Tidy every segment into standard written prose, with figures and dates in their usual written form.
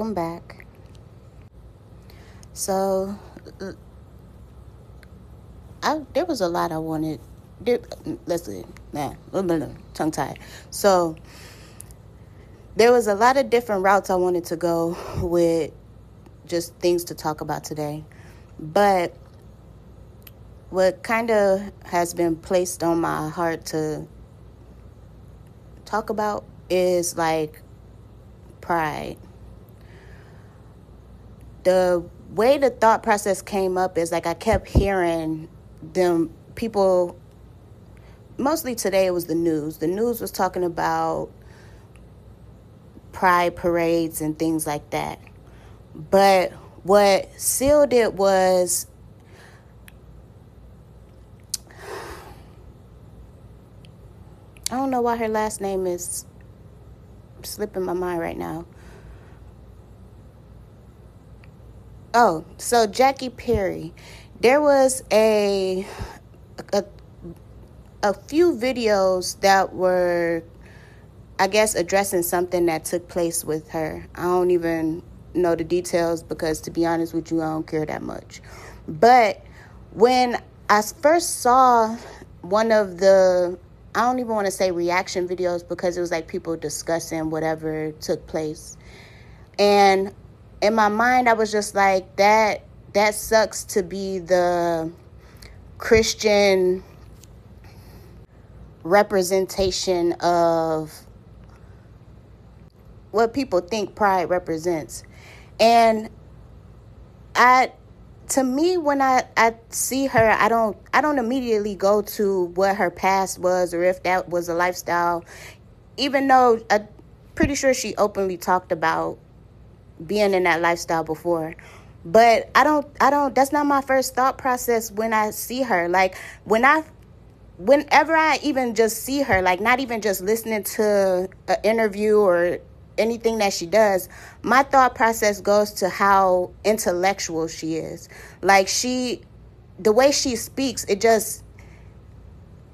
welcome back. So, there was a lot I wanted. Tongue tied. So, there was a lot of different routes I wanted to go with just things to talk about today. But what kind of has been placed on my heart to talk about is like pride. The way the thought process came up is like I kept hearing them people, mostly today it was the news. The news was talking about pride parades and things like that. But what sealed it was I don't know why her last name is slipping my mind right now. Oh, so Jackie Perry. There was a few videos that were, I guess, addressing something that took place with her. I don't even know the details because, to be honest with you, I don't care that much. But when I first saw one of the, I don't even want to say reaction videos because it was like people discussing whatever took place. And in my mind, I was just like, that sucks to be the Christian representation of what people think pride represents. And to me, when I see her, I don't immediately go to what her past was or if that was a lifestyle, even though I'm pretty sure she openly talked about being in that lifestyle before. But I don't, that's not my first thought process when I see her. Like whenever I even just see her, like not even just listening to an interview or anything that she does, my thought process goes to how intellectual she is. Like the way she speaks,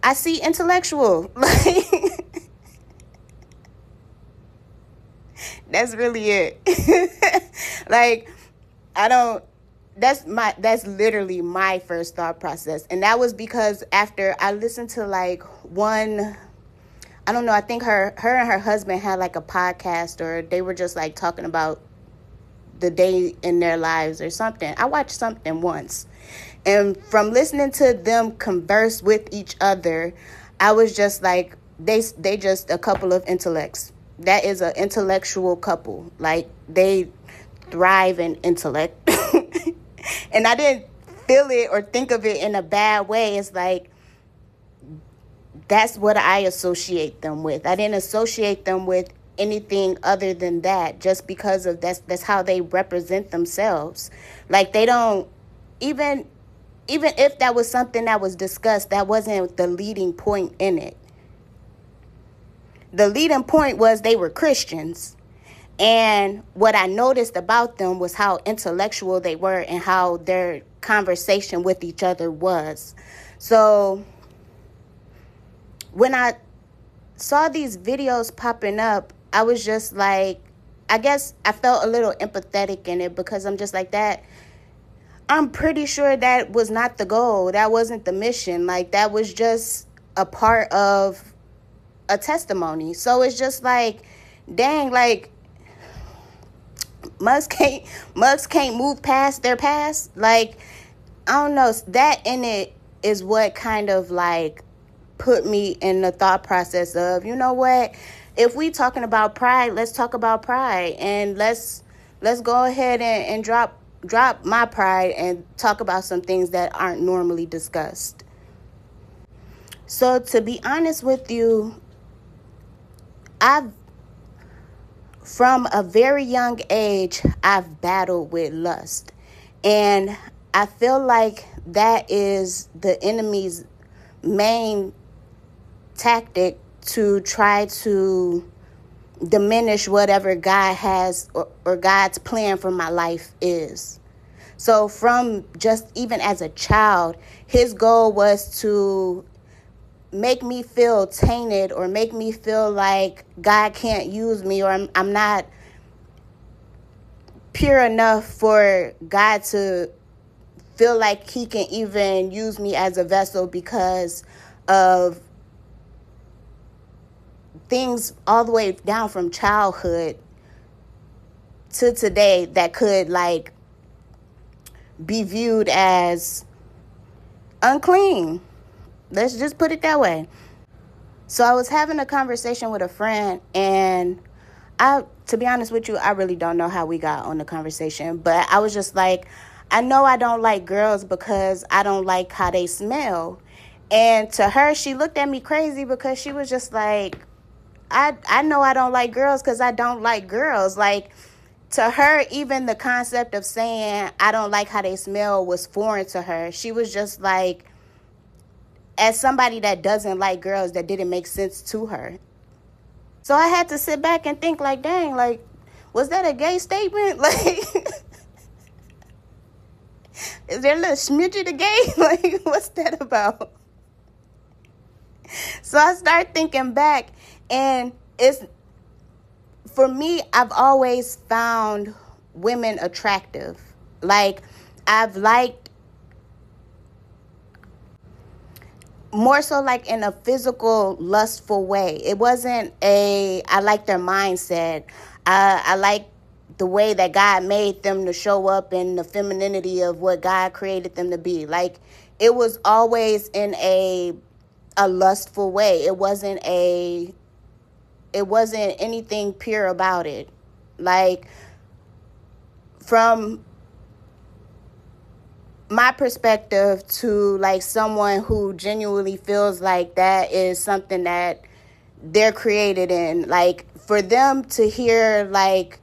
I see intellectual. Like, that's really it. Like, that's literally my first thought process. And that was because after I listened to like one, I don't know, I think her and her husband had like a podcast, or they were just like talking about the day in their lives or something. I watched something once. And from listening to them converse with each other, I was just like, they just a couple of intellects. That is an intellectual couple. Like, they thrive in intellect. And I didn't feel it or think of it in a bad way. It's like, that's what I associate them with. I didn't associate them with anything other than that, just because of that's how they represent themselves. Like, they don't, even if that was something that was discussed, that wasn't the leading point in it. The leading point was they were Christians. And what I noticed about them was how intellectual they were and how their conversation with each other was. So when I saw these videos popping up, I was just like, I guess I felt a little empathetic in it, because I'm just like, that, I'm pretty sure that was not the goal. That wasn't the mission. Like, that was just a part of a testimony. So it's just like, dang, like, mugs can't move past their past. Like, I don't know, that in it is what kind of like put me in the thought process of, you know what, if we talking about pride, let's talk about pride, and let's go ahead and drop my pride and talk about some things that aren't normally discussed. So to be honest with you, from a very young age, I've battled with lust. And I feel like that is the enemy's main tactic to try to diminish whatever God has or God's plan for my life is. So from just even as a child, his goal was to make me feel tainted, or make me feel like God can't use me, or I'm not pure enough for God to feel like he can even use me as a vessel because of things all the way down from childhood to today that could like be viewed as unclean. Let's just put it that way. So I was having a conversation with a friend, and to be honest with you, I really don't know how we got on the conversation, but I was just like, I know I don't like girls because I don't like how they smell. And to her, she looked at me crazy because she was just like, I know I don't like girls because I don't like girls. Like, to her, even the concept of saying I don't like how they smell was foreign to her. She was just like, as somebody that doesn't like girls, that didn't make sense to her. So I had to sit back and think like, dang, like, was that a gay statement? Like, is there a little smidget of gay? Like, what's that about? So I started thinking back, and for me, I've always found women attractive. Like, I've liked, more so like in a physical, lustful way. It wasn't I like their mindset. I like the way that God made them to show up in the femininity of what God created them to be. Like, it was always in a lustful way. It wasn't anything pure about it. Like, from my perspective, to like someone who genuinely feels like that is something that they're created in, like, for them to hear like,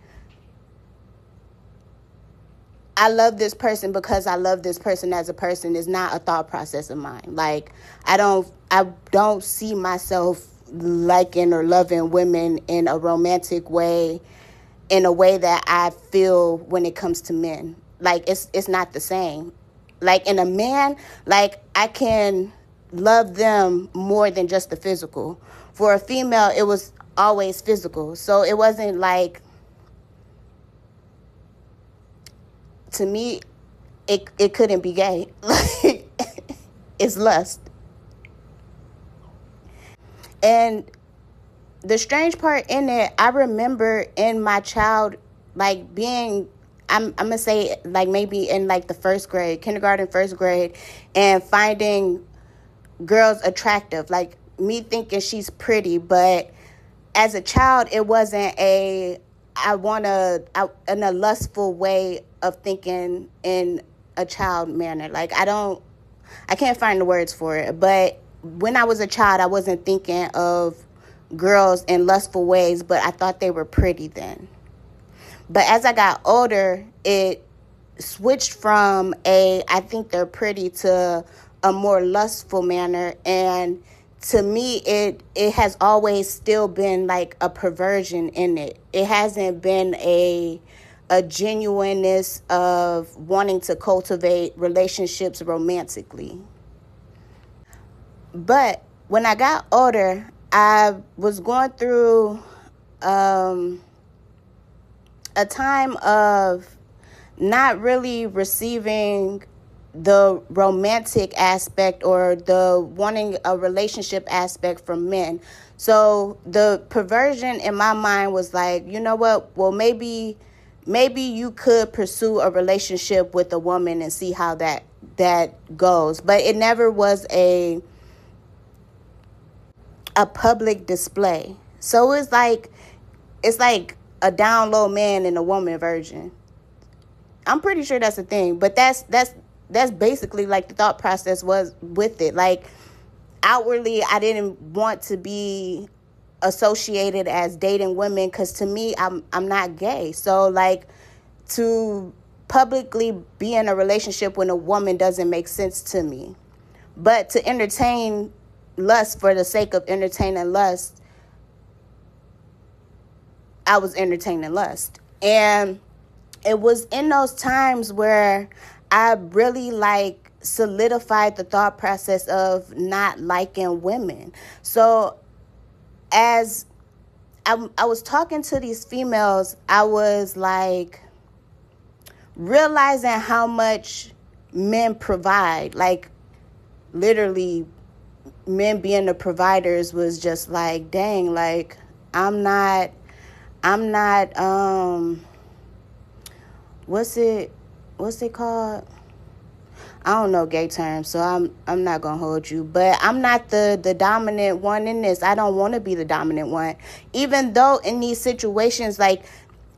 I love this person because I love this person as a person, is not a thought process of mine. Like, I don't see myself liking or loving women in a romantic way, in a way that I feel when it comes to men. Like, it's not the same. Like, in a man, like, I can love them more than just the physical. For a female, it was always physical. So it wasn't like, to me, it couldn't be gay. Like, it's lust. And the strange part in it, I remember in my child, like, being, I'm going to say, like, maybe in, like, the first grade, kindergarten, first grade, and finding girls attractive. Like, me thinking she's pretty, but as a child, it wasn't in a lustful way of thinking in a child manner. Like, I can't find the words for it, but when I was a child, I wasn't thinking of girls in lustful ways, but I thought they were pretty then. But as I got older, it switched from I think they're pretty to a more lustful manner. And to me, it has always still been like a perversion in it. It hasn't been a genuineness of wanting to cultivate relationships romantically. But when I got older, I was going through a time of not really receiving the romantic aspect or the wanting a relationship aspect from men. So the perversion in my mind was like, you know what? Well, maybe you could pursue a relationship with a woman and see how that goes. But it never was a public display. So it's like a down low man and a woman version. I'm pretty sure that's a thing, but that's basically like the thought process was with it. Like, outwardly, I didn't want to be associated as dating women because to me, I'm not gay. So like, to publicly be in a relationship with a woman doesn't make sense to me. But to entertain lust for the sake of entertaining lust, I was entertaining lust. And it was in those times where I really like solidified the thought process of not liking women. So as I was talking to these females, I was like, realizing how much men provide, like literally men being the providers, was just like, dang, like I'm not what's it called? I don't know gay terms, so I'm not gonna hold you. But I'm not the dominant one in this. I don't want to be the dominant one, even though in these situations, like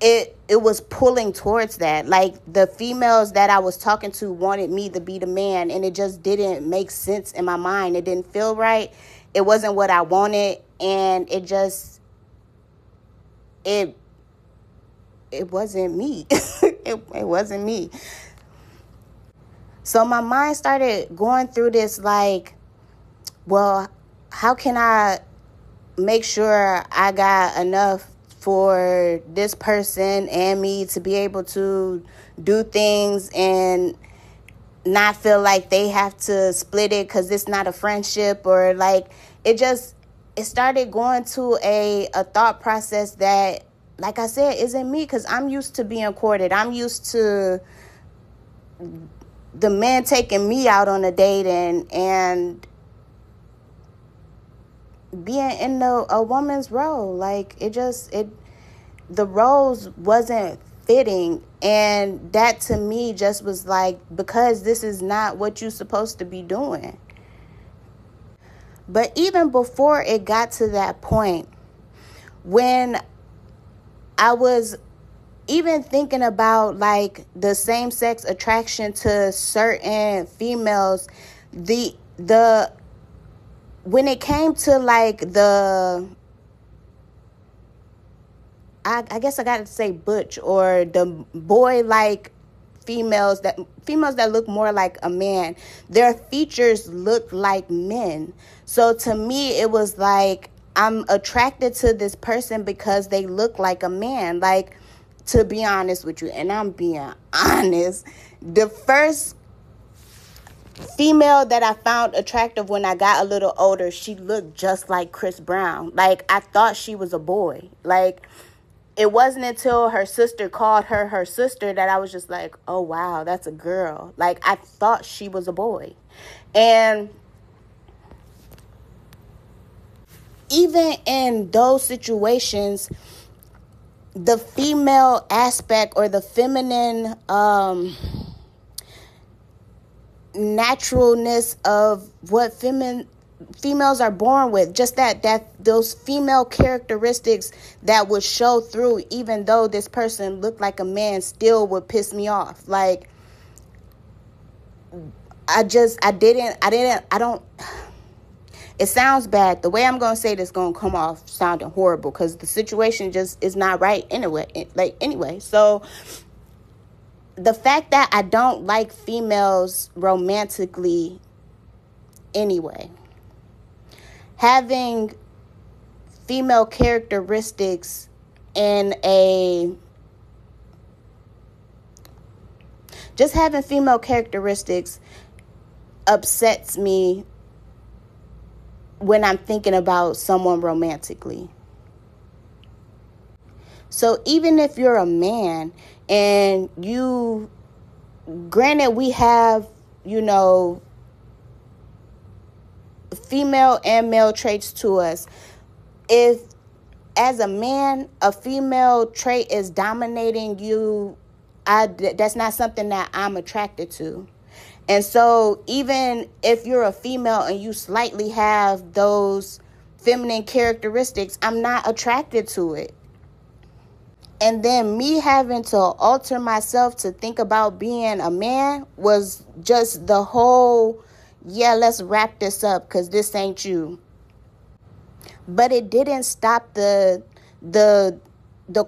it was pulling towards that. Like the females that I was talking to wanted me to be the man, and it just didn't make sense in my mind. It didn't feel right. It wasn't what I wanted, and it wasn't me. It wasn't me. So my mind started going through this like, well, how can I make sure I got enough for this person and me to be able to do things and not feel like they have to split it because it's not a friendship, or like it started going to a thought process that, like I said, isn't me, because I'm used to being courted. I'm used to the man taking me out on a date and being in a woman's role. Like the roles wasn't fitting, and that to me just was like, because this is not what you're supposed to be doing. But even before it got to that point, when I was even thinking about like the same-sex attraction to certain females, the when it came to like I guess I got to say butch, or the boy like females that look more like a man, their features look like men. So to me, it was like, I'm attracted to this person because they look like a man. Like, to be honest with you, and I'm being honest, the first female that I found attractive when I got a little older, she looked just like Chris Brown. Like, I thought she was a boy. Like, it wasn't until her sister called her sister that I was just like, oh, wow, that's a girl. Like, I thought she was a boy. And even in those situations, the female aspect, or the feminine naturalness of what females are born with, just that those female characteristics that would show through, even though this person looked like a man, still would piss me off. Like, I don't, it sounds bad. The way I'm going to say this is going to come off sounding horrible, because the situation just is not right anyway. So the fact that I don't like females romantically anyway, having female characteristics just having female characteristics upsets me when I'm thinking about someone romantically. So even if you're a man and granted we have, female and male traits to us, if as a man a female trait is dominating you, that's not something that I'm attracted to. And so even if you're a female and you slightly have those feminine characteristics, I'm not attracted to it. And then me having to alter myself to think about being a man was just the whole, yeah, let's wrap this up because this ain't you. But it didn't stop the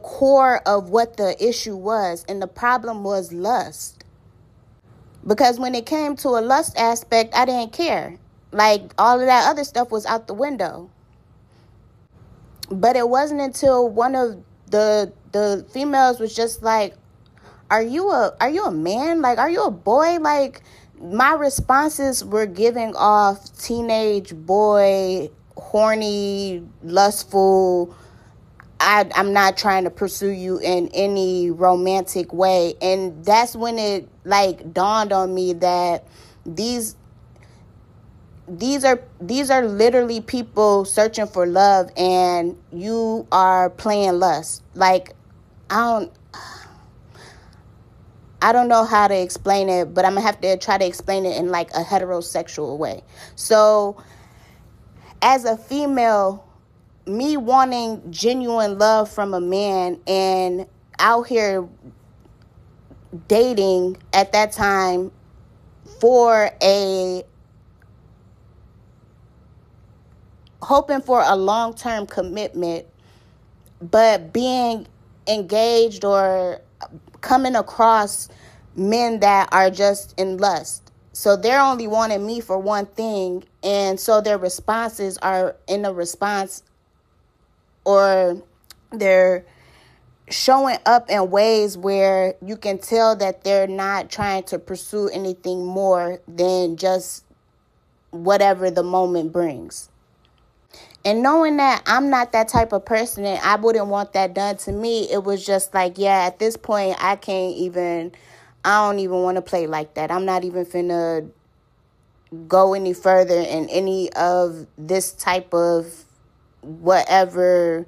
core of what the issue was. And the problem was lust. Because when it came to a lust aspect, I didn't care. Like, all of that other stuff was out the window. But it wasn't until one of the females was just like, are you a man? Like, are you a boy? Like, my responses were giving off teenage boy, horny, lustful. I'm not trying to pursue you in any romantic way. And that's when it like dawned on me that these these are literally people searching for love, and you are playing lust. Like, I don't I don't know how to explain it, but I'm gonna have to try to explain it in like a heterosexual way. So as a female, me wanting genuine love from a man and out here dating at that time for a hoping for a long-term commitment, but being engaged or coming across men that are just in lust. So they're only wanting me for one thing, and so their responses are in a response, or they're showing up in ways where you can tell that they're not trying to pursue anything more than just whatever the moment brings. And knowing that I'm not that type of person and I wouldn't want that done to me, it was just like, yeah, at this point, I don't even want to play like that. I'm not even finna go any further in any of this type of whatever.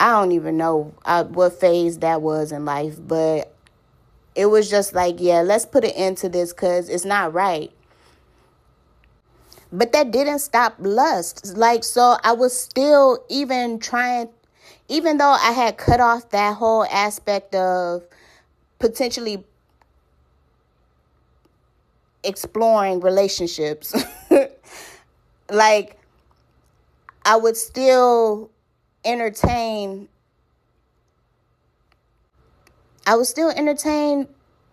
I don't even know what phase that was in life, but it was just like, yeah, let's put an end to this because it's not right. But that didn't stop lust. Like, so I was still even trying, even though I had cut off that whole aspect of potentially exploring relationships, like, I would still entertain,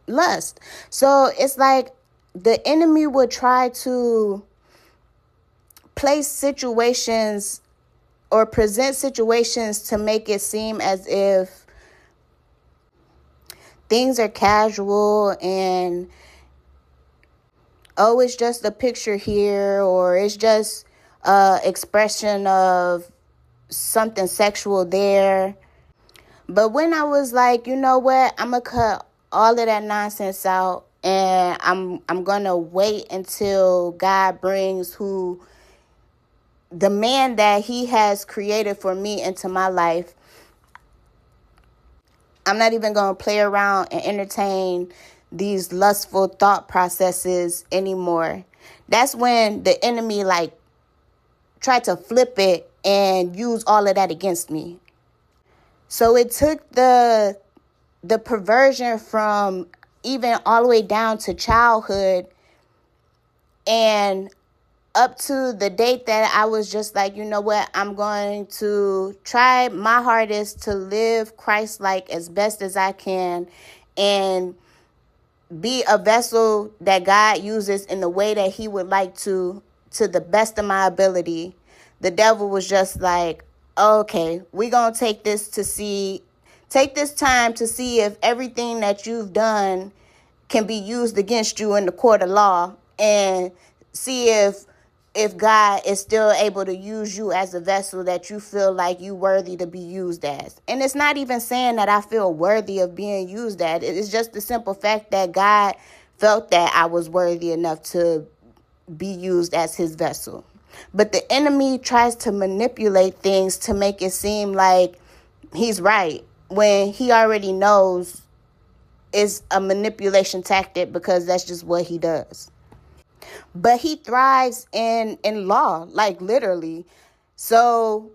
lust. So it's like the enemy would try to place situations or present situations to make it seem as if things are casual and, oh, it's just a picture here, or it's just expression of something sexual there. But when I was like, you know what, I'm gonna cut all of that nonsense out, and I'm gonna wait until God brings the man that he has created for me into my life. I'm not even going to play around and entertain these lustful thought processes anymore. That's when the enemy like tried to flip it and use all of that against me. So it took the perversion from even all the way down to childhood and up to the date that I was just like, you know what, I'm going to try my hardest to live Christ-like as best as I can and be a vessel that God uses in the way that he would like to the best of my ability. The devil was just like, okay, we're going to take this time to see if everything that you've done can be used against you in the court of law, and see if God is still able to use you as a vessel that you feel like you worthy to be used as. And it's not even saying that I feel worthy of being used as. It's just the simple fact that God felt that I was worthy enough to be used as his vessel. But the enemy tries to manipulate things to make it seem like he's right when he already knows it's a manipulation tactic, because that's just what he does. But he thrives in law, like literally. So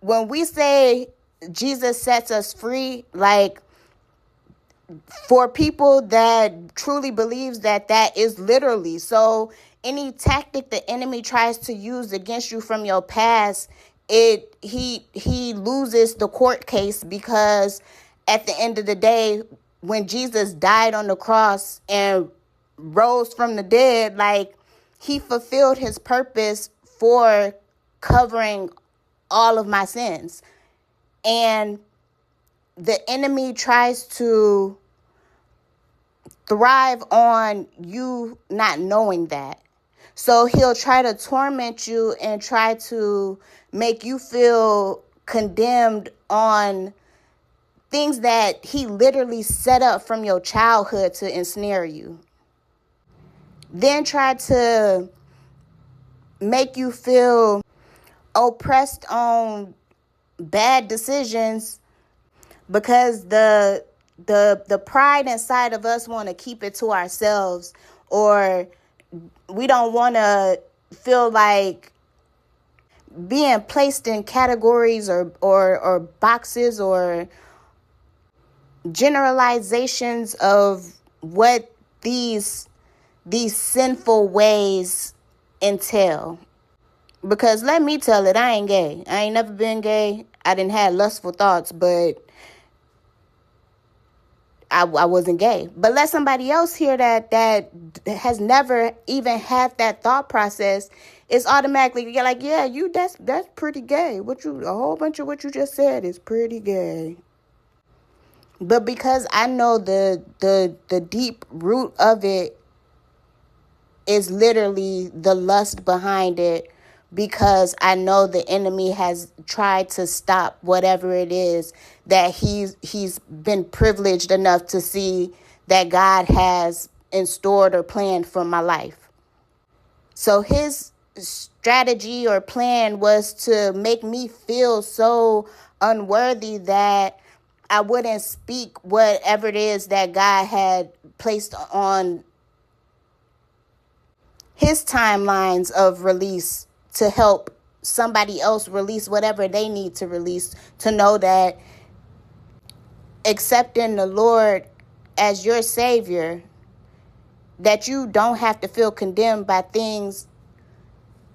when we say Jesus sets us free, like, for people that truly believes that is literally. So any tactic the enemy tries to use against you from your past, he loses the court case, because at the end of the day, when Jesus died on the cross and rose from the dead, like, he fulfilled his purpose for covering all of my sins. And the enemy tries to thrive on you not knowing that. So he'll try to torment you and try to make you feel condemned on things that he literally set up from your childhood to ensnare you. Then try to make you feel oppressed on bad decisions because the pride inside of us want to keep it to ourselves, or we don't want to feel like being placed in categories or boxes or generalizations of what these sinful ways entail. Because let me tell it, I ain't gay. I ain't never been gay. I didn't have lustful thoughts, but I wasn't gay. But let somebody else hear that has never even had that thought process. It's automatically, you're like, yeah, that's pretty gay. A whole bunch of what you just said is pretty gay. But because I know the deep root of it is literally the lust behind it, because I know the enemy has tried to stop whatever it is that he's been privileged enough to see that God has instaured or planned for my life. So his strategy or plan was to make me feel so unworthy that I wouldn't speak whatever it is that God had placed on his timelines of release to help somebody else release whatever they need to release, to know that accepting the Lord as your Savior, that you don't have to feel condemned by things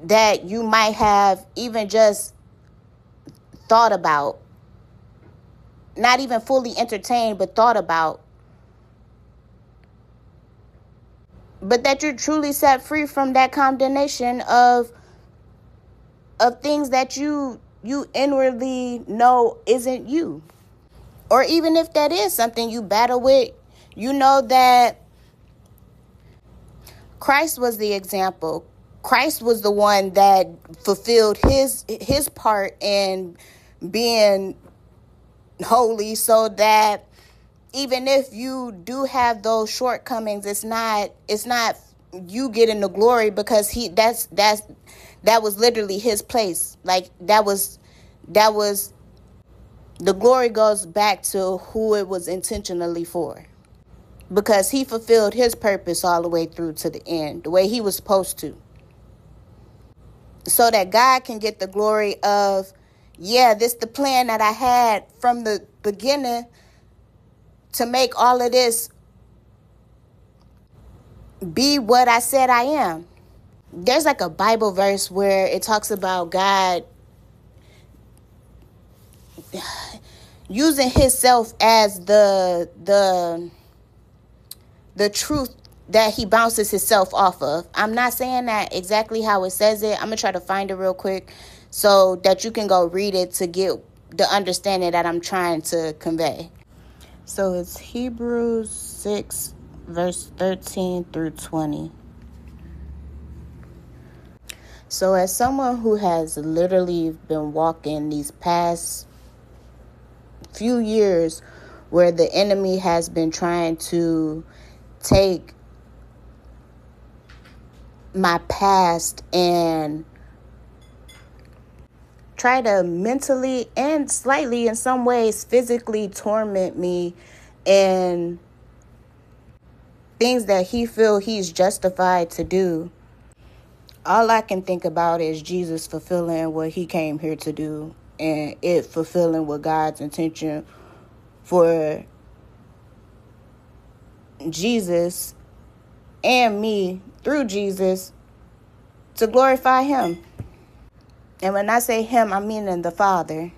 that you might have even just thought about, not even fully entertained, but thought about. But that you're truly set free from that condemnation of things that you inwardly know isn't you. Or even if that is something you battle with, you know that Christ was the example. Christ was the one that fulfilled his part in being holy, so that even if you do have those shortcomings, it's not you getting the glory, because that was literally his place. Like that was the glory goes back to who it was intentionally for, because he fulfilled his purpose all the way through to the end, the way he was supposed to, so that God can get the glory of, yeah, this the plan that I had from the beginning to make all of this be what I said I am. There's like a Bible verse where it talks about God using himself as the truth that he bounces himself off of. I'm not saying that exactly how it says it. I'm going to try to find it real quick so that you can go read it to get the understanding that I'm trying to convey. So it's Hebrews 6, verse 13 through 20. So as someone who has literally been walking these past few years where the enemy has been trying to take my past and try to mentally and slightly in some ways physically torment me in things that he feel he's justified to do, all I can think about is Jesus fulfilling what he came here to do, and it fulfilling what God's intention for Jesus and me through Jesus to glorify him. And when I say him, I mean in the Father.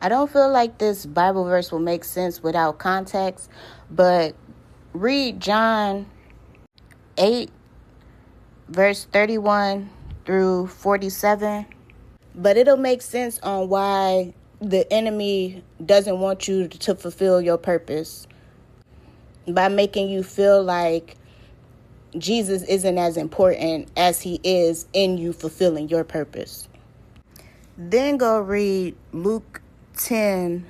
I don't feel like this Bible verse will make sense without context, but read John 8, verse 31 through 47. But it'll make sense on why the enemy doesn't want you to fulfill your purpose, by making you feel like Jesus isn't as important as he is in you fulfilling your purpose. Then go read Luke 10,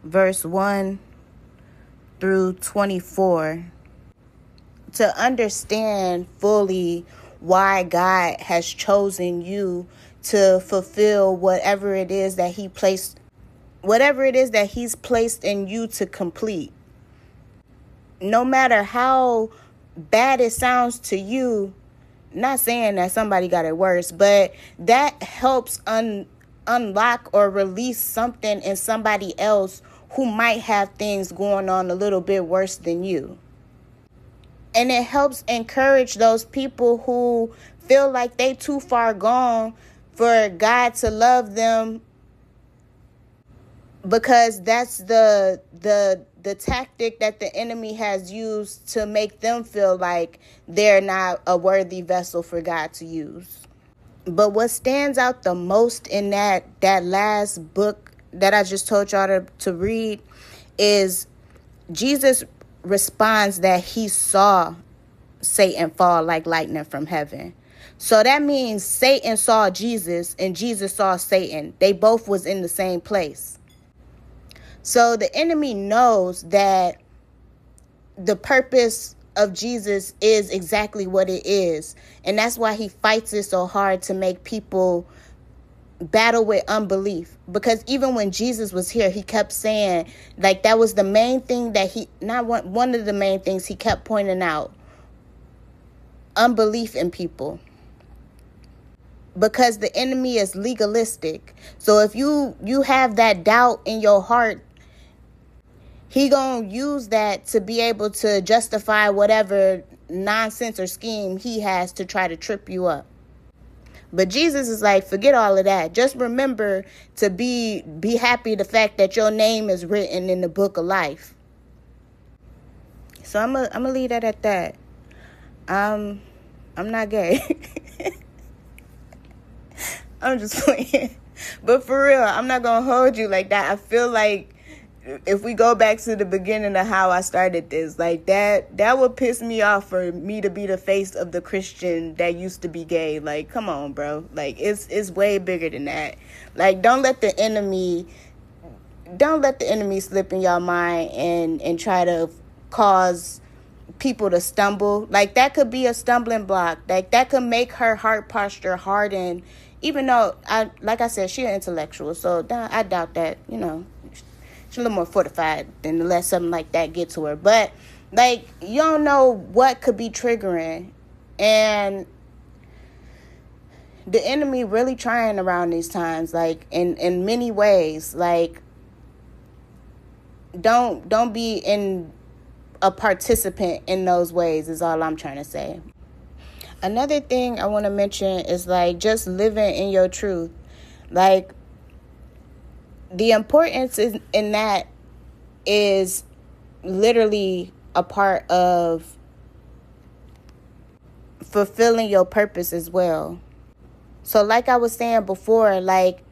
verse 1 through 24 to understand fully why God has chosen you to fulfill whatever it is that He's placed in you to complete. No matter how bad it sounds to you, not saying that somebody got it worse, but that helps unlock or release something in somebody else who might have things going on a little bit worse than you. And it helps encourage those people who feel like they too far gone for God to love them, because that's the tactic that the enemy has used to make them feel like they're not a worthy vessel for God to use. But what stands out the most in that last book that I just told y'all to read is Jesus responds that he saw Satan fall like lightning from heaven. So that means Satan saw Jesus and Jesus saw Satan. They both was in the same place. So the enemy knows that the purpose of Jesus is exactly what it is. And that's why he fights it so hard to make people battle with unbelief. Because even when Jesus was here, he kept saying, like, that was the main thing that one of the main things he kept pointing out: unbelief in people. Because the enemy is legalistic. So if you have that doubt in your heart, he gonna use that to be able to justify whatever nonsense or scheme he has to try to trip you up. But Jesus is like, forget all of that. Just remember to be happy the fact that your name is written in the book of life. So I'm gonna leave that at that. I'm not gay. I'm just playing. But for real, I'm not gonna hold you like that. I feel like if we go back to the beginning of how I started this, like that would piss me off for me to be the face of the Christian that used to be gay. Like, come on, bro. Like, it's way bigger than that. Like, don't let the enemy slip in your mind and try to cause people to stumble. Like, that could be a stumbling block. Like, that could make her heart posture harden. Even though, like I said, she's an intellectual, so I doubt that, she's a little more fortified than to let something like that get to her. But, like, you don't know what could be triggering. And the enemy really trying around these times, like, in many ways. Like, don't be in a participant in those ways is all I'm trying to say. Another thing I want to mention is, like, just living in your truth. Like, the importance in that is literally a part of fulfilling your purpose as well. So like I was saying before, like,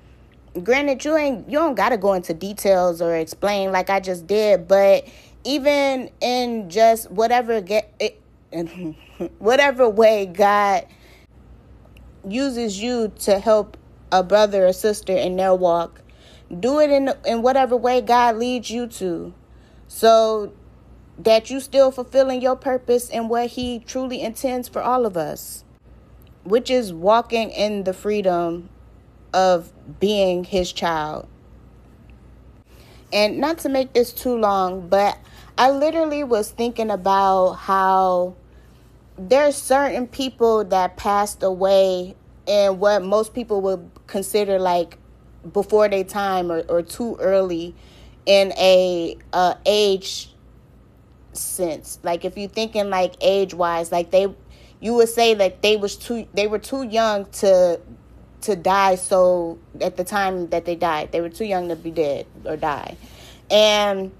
granted, you don't got to go into details or explain like I just did, but even in just whatever way God uses you to help a brother or sister in their walk, do it in whatever way God leads you to, so that you still fulfilling your purpose and what he truly intends for all of us, which is walking in the freedom of being his child. And not to make this too long, but I literally was thinking about how there's certain people that passed away in what most people would consider like before their time or too early in a age sense. Like, if you're thinking like age wise, like you would say that they were too young to die. So at the time that they died, they were too young to be dead or die. And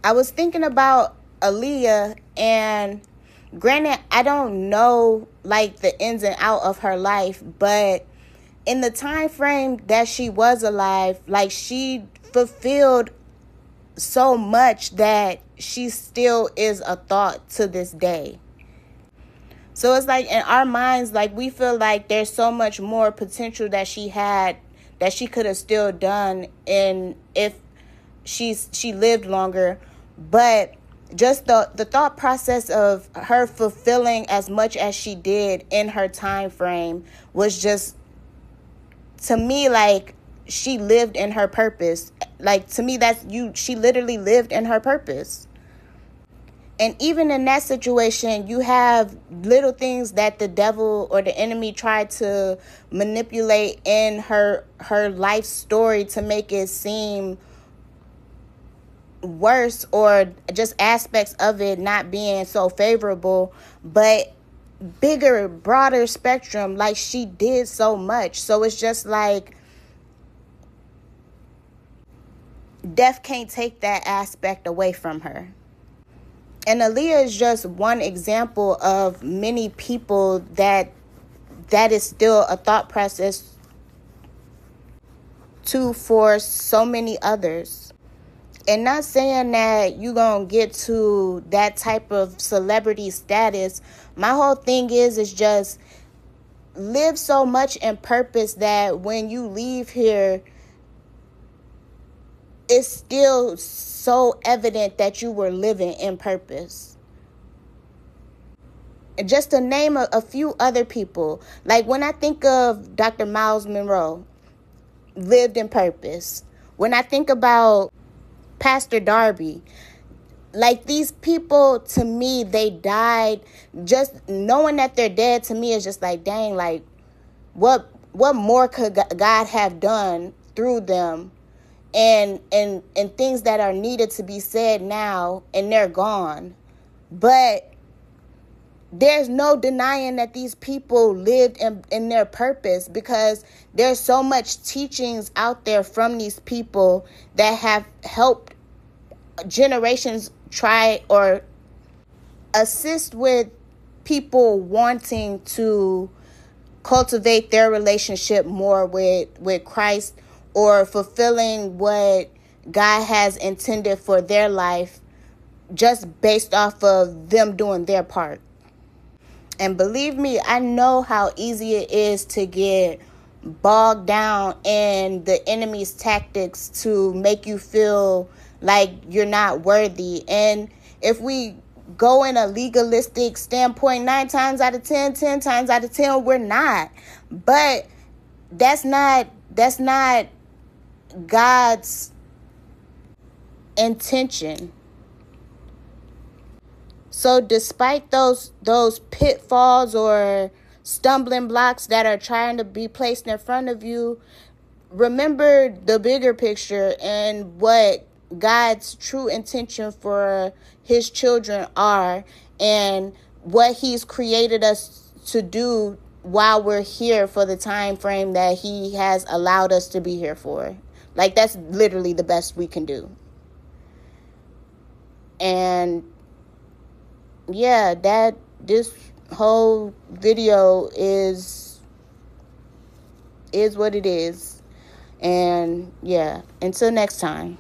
I was thinking about Aaliyah, and granted, I don't know like the ins and out of her life, but in the time frame that she was alive, like, she fulfilled so much that she still is a thought to this day. So it's like in our minds, like we feel like there's so much more potential that she had, that she could have still done, and if she lived longer. But just the thought process of her fulfilling as much as she did in her time frame was just, to me, like, she lived in her purpose. Like, to me, she literally lived in her purpose. And even in that situation, you have little things that the devil or the enemy tried to manipulate in her life story to make it seem worse, or just aspects of it not being so favorable. But bigger, broader spectrum, like, she did so much. So it's just like death can't take that aspect away from her. And Aaliyah is just one example of many people that is still a thought process to for so many others. And not saying that you're going to get to that type of celebrity status. My whole thing is just live so much in purpose that when you leave here, it's still so evident that you were living in purpose. And just to name a few other people, like when I think of Dr. Miles Monroe, lived in purpose. When I think about Pastor Darby, like, these people, to me, they died. Just knowing that they're dead, to me, is just like, dang, like, what more could God have done through them? And things that are needed to be said now, and they're gone. But there's no denying that these people lived in their purpose, because there's so much teachings out there from these people that have helped generations try or assist with people wanting to cultivate their relationship more with Christ, or fulfilling what God has intended for their life, just based off of them doing their part. And believe me, I know how easy it is to get bogged down in the enemy's tactics to make you feel like you're not worthy. And if we go in a legalistic standpoint, 9 times out of 10, 10 times out of 10, we're not. But that's not God's intention. So despite those pitfalls or stumbling blocks that are trying to be placed in front of you, remember the bigger picture and what God's true intention for his children are, and what he's created us to do while we're here for the time frame that he has allowed us to be here for. Like, that's literally the best we can do. And yeah, this whole video is what it is. And yeah, until next time.